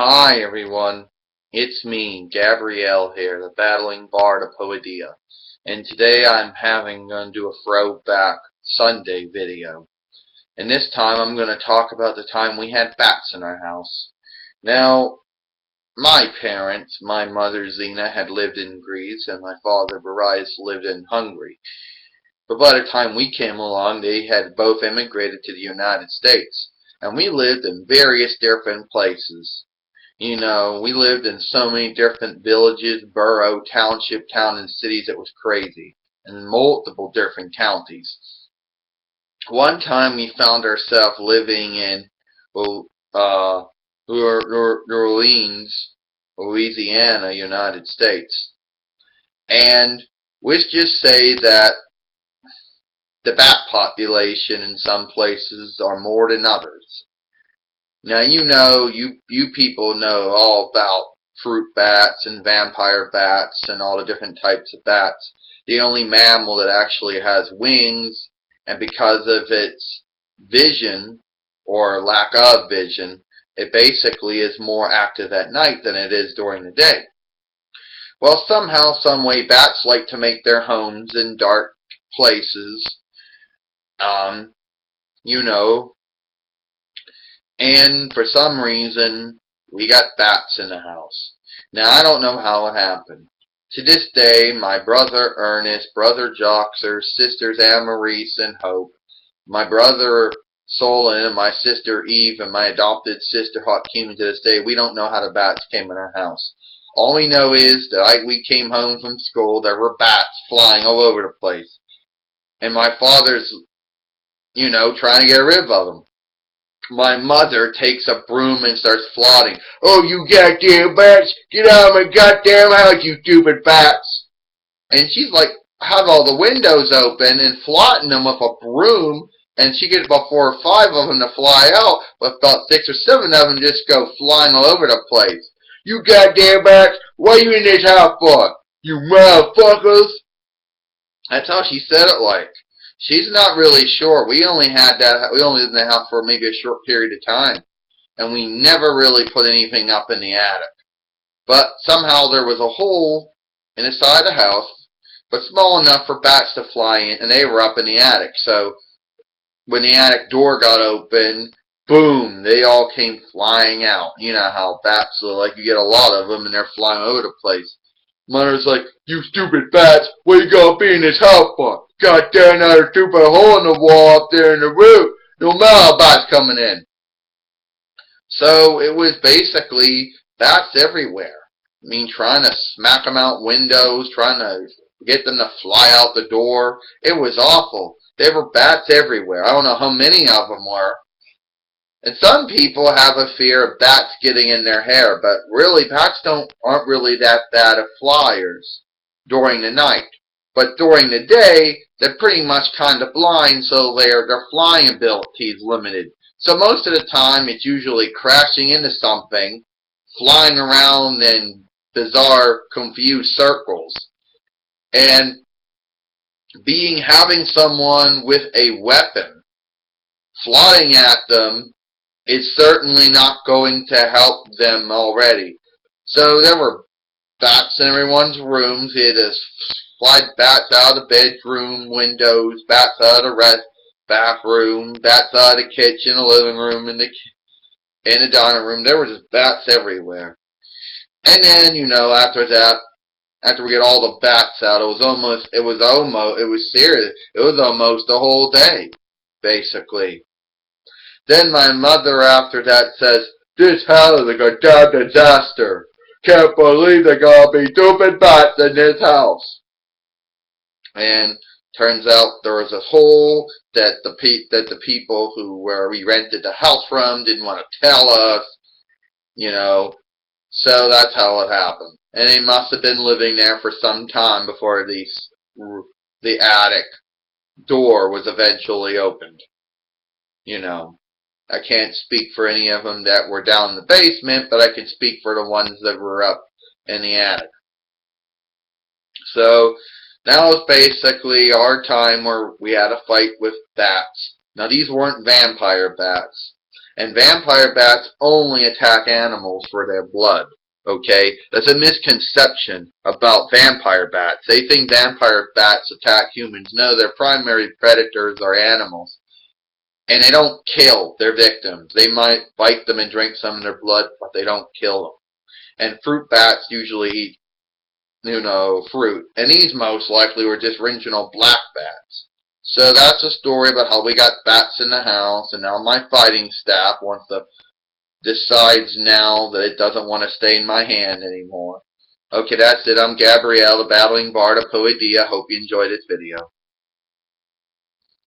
Hi everyone, it's me, Gabrielle here, the battling bard of Poedia, and today I'm going to do a throwback Sunday video. And this time I'm going to talk about the time we had bats in our house. Now, my parents, my mother XENA, had lived in Greece, and my father Boris lived in Hungary. But by the time we came along, they had both immigrated to the United States, and we lived in various different places. You know, we lived in so many different villages, borough, township, town, and cities, it was crazy. In multiple different counties. One time we found ourselves living in New Orleans, Louisiana, United States. And let's just say that the bat population in some places are more than others. Now, you people know all about fruit bats and vampire bats and all the different types of bats. The only mammal that actually has wings, and because of its vision, or lack of vision, it basically is more active at night than it is during the day. Well, somehow, some way, bats like to make their homes in dark places, you know, and for some reason, we got bats in the house. Now, I don't know how it happened. To this day, my brother Ernest, brother Joxer, sisters Anne-Maurice and Hope, my brother Solon, and my sister Eve, and my adopted sister Hakeem, to this day, we don't know how the bats came in our house. All we know is that we came home from school, there were bats flying all over the place. And my father's, trying to get rid of them. My mother takes a broom and starts flogging. "Oh, you goddamn bats! Get out of my goddamn house, you stupid bats!" And she's like, have all the windows open and flogging them with a broom, and she gets about 4 or 5 of them to fly out, but about 6 or 7 of them just go flying all over the place. "You goddamn bats! What are you in this house for? You motherfuckers!" That's how she said it like. She's not really sure. We only lived in the house for maybe a short period of time. And we never really put anything up in the attic. But somehow there was a hole in the side of the house, but small enough for bats to fly in, and they were up in the attic. So when the attic door got open, boom, they all came flying out. You know how bats are, like you get a lot of them and they're flying over the place. Mother's like, "You stupid bats, what you gonna be in this house for? Got there another stupid hole in the wall up there in the roof. No matter bats coming in." So it was basically bats everywhere. I mean, trying to smack them out windows, trying to get them to fly out the door. It was awful. There were bats everywhere. I don't know how many of them were. And some people have a fear of bats getting in their hair, but really bats aren't really that bad of flyers during the night. But during the day, they're pretty much kind of blind, so their flying ability is limited. So most of the time, it's usually crashing into something, flying around in bizarre, confused circles. And having someone with a weapon flying at them is certainly not going to help them already. So there were bats in everyone's rooms. They had to fly bats out of the bedroom windows, bats out of the bathroom, bats out of the kitchen, the living room, and the dining room. There were just bats everywhere. And then, after that, after we get all the bats out, it was almost a whole day, basically. Then my mother after that says, "This house is a goddamn disaster. Can't believe there gonna be stupid bats in this house." And turns out there was a hole that the people we rented the house from didn't want to tell us, So that's how it happened. And they must have been living there for some time before the attic door was eventually opened. I can't speak for any of them that were down in the basement, but I can speak for the ones that were up in the attic. So that was basically our time where we had a fight with bats. Now these weren't vampire bats. And vampire bats only attack animals for their blood. Okay? That's a misconception about vampire bats. They think vampire bats attack humans. No, their primary predators are animals. And they don't kill their victims. They might bite them and drink some of their blood, but they don't kill them. And fruit bats usually eat, fruit. And these most likely were just original black bats. So that's a story about how we got bats in the house, and now my fighting staff decides now that it doesn't want to stay in my hand anymore. Okay, that's it. I'm Gabrielle, the battling bard of Poedia. Hope you enjoyed this video.